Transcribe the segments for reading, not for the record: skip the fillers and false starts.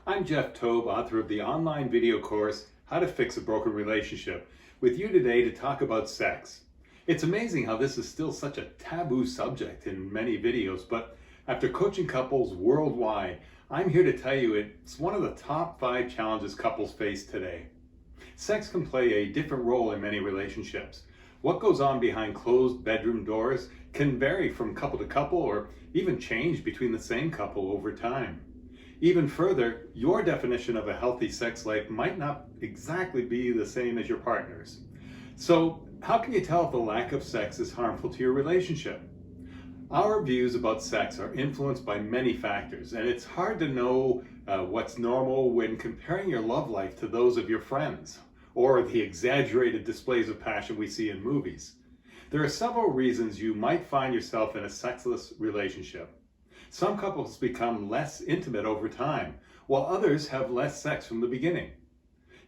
I'm Tobe, author of the online video course, How to Fix a Broken Relationship, with you today to talk about sex. It's amazing how this is still such a taboo subject in many videos, but after coaching couples worldwide, I'm here to tell you it's one of the top 5 challenges couples face today. Sex can play a different role in many relationships. What goes on behind closed bedroom doors can vary from couple to couple or even change between the same couple over time. Even further, your definition of a healthy sex life might not exactly be the same as your partner's. So, how can you tell if the lack of sex is harmful to your relationship? Our views about sex are influenced by many factors, and it's hard to know what's normal when comparing your love life to those of your friends, or the exaggerated displays of passion we see in movies. There are several reasons you might find yourself in a sexless relationship. Some couples become less intimate over time, while others have less sex from the beginning.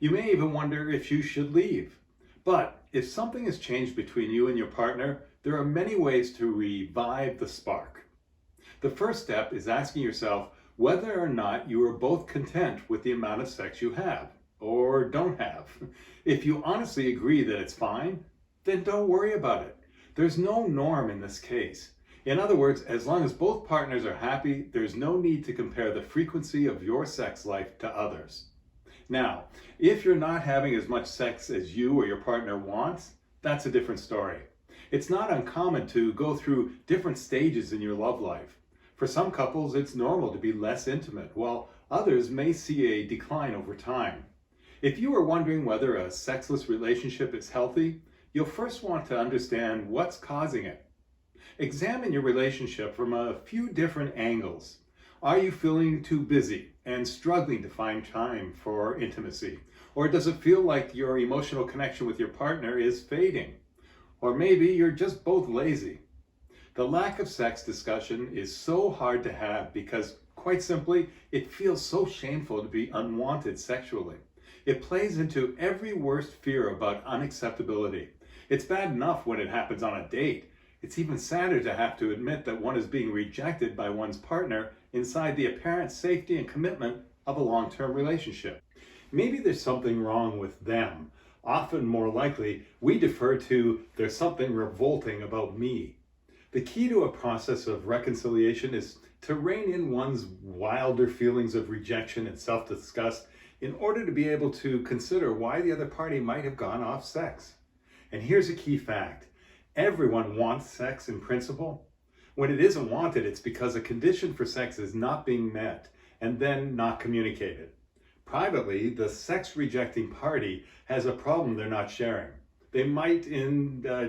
You may even wonder if you should leave. But if something has changed between you and your partner, there are many ways to revive the spark. The first step is asking yourself whether or not you are both content with the amount of sex you have, or don't have. If you honestly agree that it's fine, then don't worry about it. There's no norm in this case. In other words, as long as both partners are happy, there's no need to compare the frequency of your sex life to others. Now, if you're not having as much sex as you or your partner wants, that's a different story. It's not uncommon to go through different stages in your love life. For some couples, it's normal to be less intimate, while others may see a decline over time. If you are wondering whether a sexless relationship is healthy, you'll first want to understand what's causing it. Examine your relationship from a few different angles. Are you feeling too busy and struggling to find time for intimacy? Or does it feel like your emotional connection with your partner is fading? Or maybe you're just both lazy. The lack of sex discussion is so hard to have because, quite simply, it feels so shameful to be unwanted sexually. It plays into every worst fear about unacceptability. It's bad enough when it happens on a date. It's even sadder to have to admit that one is being rejected by one's partner inside the apparent safety and commitment of a long-term relationship. Maybe there's something wrong with them. Often more likely, we defer to "there's something revolting about me." The key to a process of reconciliation is to rein in one's wilder feelings of rejection and self-disgust in order to be able to consider why the other party might have gone off sex. And here's a key fact. Everyone wants sex in principle. When it isn't wanted, it's because a condition for sex is not being met and then not communicated. Privately, the sex-rejecting party has a problem they're not sharing. They might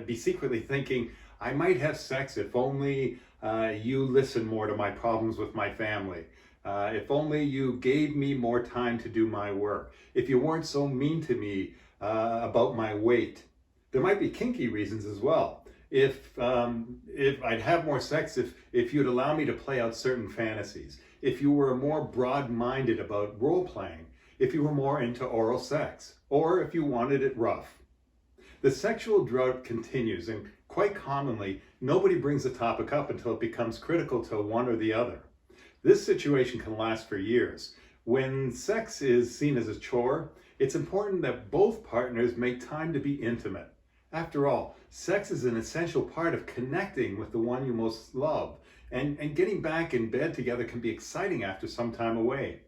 be secretly thinking, "I might have sex if only you listen more to my problems with my family. If only you gave me more time to do my work. If you weren't so mean to me about my weight." There might be kinky reasons as well. If I'd have more sex if you'd allow me to play out certain fantasies, if you were more broad-minded about role-playing, if you were more into oral sex, or if you wanted it rough. The sexual drought continues, and quite commonly, nobody brings the topic up until it becomes critical to one or the other. This situation can last for years. When sex is seen as a chore, it's important that both partners make time to be intimate. After all, sex is an essential part of connecting with the one you most love, and getting back in bed together can be exciting after some time away.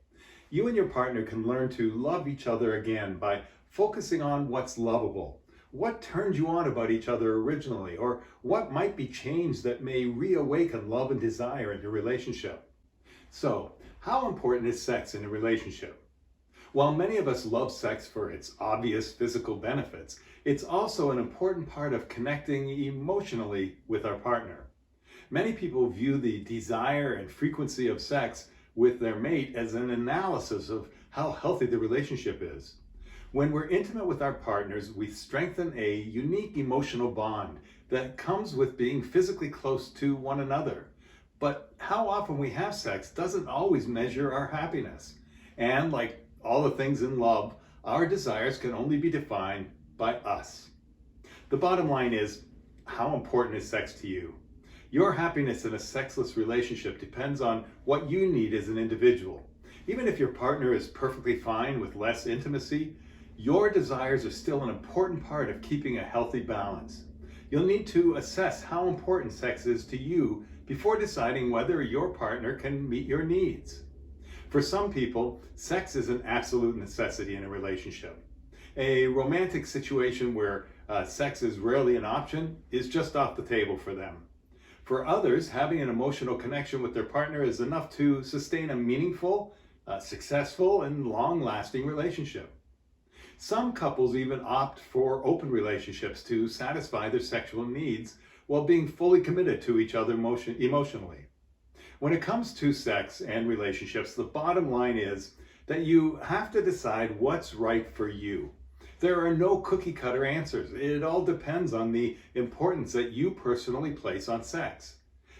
You and your partner can learn to love each other again by focusing on what's lovable, what turned you on about each other originally, or what might be changed that may reawaken love and desire in your relationship. So, how important is sex in a relationship? While many of us love sex for its obvious physical benefits, it's also an important part of connecting emotionally with our partner. Many people view the desire and frequency of sex with their mate as an analysis of how healthy the relationship is. When we're intimate with our partners, we strengthen a unique emotional bond that comes with being physically close to one another. But how often we have sex doesn't always measure our happiness. And like all the things in love, our desires can only be defined by us. The bottom line is, how important is sex to you? Your happiness in a sexless relationship depends on what you need as an individual. Even if your partner is perfectly fine with less intimacy, your desires are still an important part of keeping a healthy balance. You'll need to assess how important sex is to you before deciding whether your partner can meet your needs. For some people, sex is an absolute necessity in a relationship. A romantic situation where sex is rarely an option is just off the table for them. For others, having an emotional connection with their partner is enough to sustain a meaningful, successful, and long-lasting relationship. Some couples even opt for open relationships to satisfy their sexual needs while being fully committed to each other emotionally. When it comes to sex and relationships, the bottom line is that you have to decide what's right for you. There are no cookie-cutter answers. It all depends on the importance that you personally place on sex.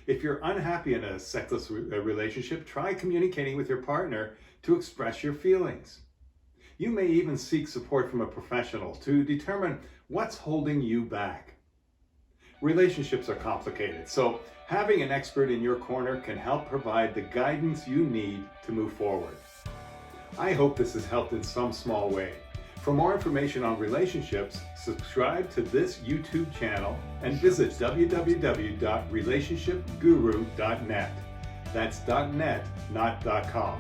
If you're unhappy in a sexless relationship, try communicating with your partner to express your feelings. You may even seek support from a professional to determine what's holding you back. Relationships are complicated, so having an expert in your corner can help provide the guidance you need to move forward. I hope this has helped in some small way. For more information on relationships, subscribe to this YouTube channel and visit www.relationshipguru.net. That's .net, not .com.